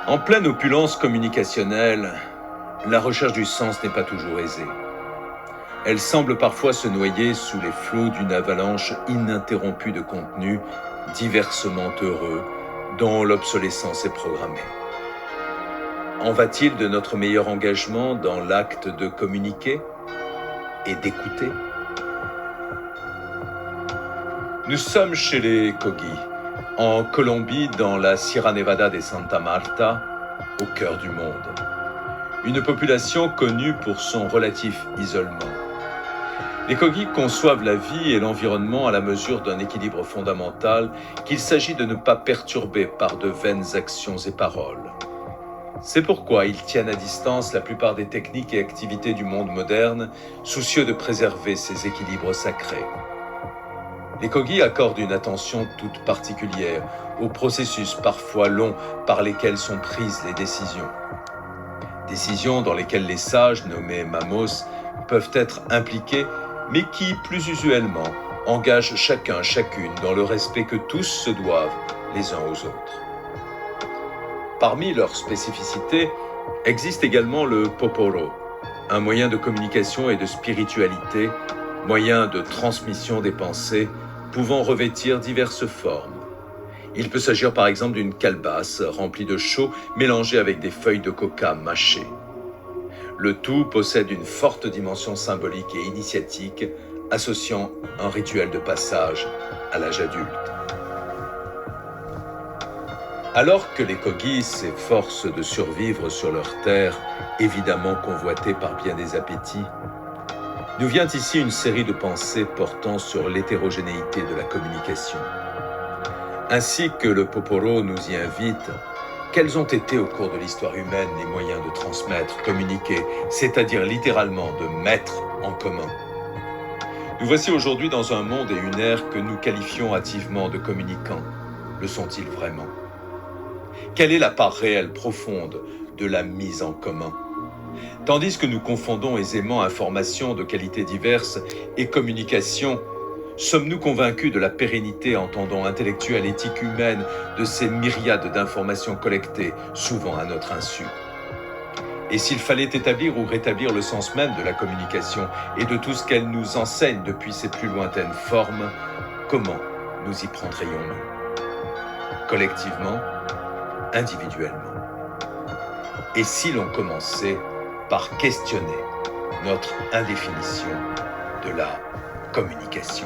En pleine opulence communicationnelle, la recherche du sens n'est pas toujours aisée. Elle semble parfois se noyer sous les flots d'une avalanche ininterrompue de contenus diversement heureux dont l'obsolescence est programmée. En va-t-il de notre meilleur engagement dans l'acte de communiquer et d'écouter? Nous sommes chez les Kogi, en Colombie, dans la Sierra Nevada de Santa Marta, au cœur du monde. Une population connue pour son relatif isolement. Les Kogi conçoivent la vie et l'environnement à la mesure d'un équilibre fondamental qu'il s'agit de ne pas perturber par de vaines actions et paroles. C'est pourquoi ils tiennent à distance la plupart des techniques et activités du monde moderne, soucieux de préserver ces équilibres sacrés. Les Kogi accordent une attention toute particulière aux processus parfois longs par lesquels sont prises les décisions. Décisions dans lesquelles les sages, nommés mamos, peuvent être impliqués, mais qui, plus usuellement, engagent chacune dans le respect que tous se doivent les uns aux autres. Parmi leurs spécificités, existe également le poporo, un moyen de communication et de spiritualité, moyen de transmission des pensées, pouvant revêtir diverses formes. Il peut s'agir par exemple d'une calebasse remplie de chaux mélangée avec des feuilles de coca mâchées. Le tout possède une forte dimension symbolique et initiatique, associant un rituel de passage à l'âge adulte. Alors que les Kogi s'efforcent de survivre sur leur terre, évidemment convoitée par bien des appétits, nous vient ici une série de pensées portant sur l'hétérogénéité de la communication. Ainsi que le poporo nous y invite, quels ont été au cours de l'histoire humaine les moyens de transmettre, communiquer, c'est-à-dire littéralement de mettre en commun? Nous voici aujourd'hui dans un monde et une ère que nous qualifions hâtivement de communicants. Le sont-ils vraiment? Quelle est la part réelle, profonde de la mise en commun? Tandis que nous confondons aisément informations de qualités diverses et communication, sommes-nous convaincus de la pérennité, entendons intellectuelle, éthique humaine, de ces myriades d'informations collectées, souvent à notre insu? Et s'il fallait établir ou rétablir le sens même de la communication et de tout ce qu'elle nous enseigne depuis ses plus lointaines formes, comment nous y prendrions-nous? Collectivement, individuellement. Et si l'on commençait par questionner notre indéfinition de la communication?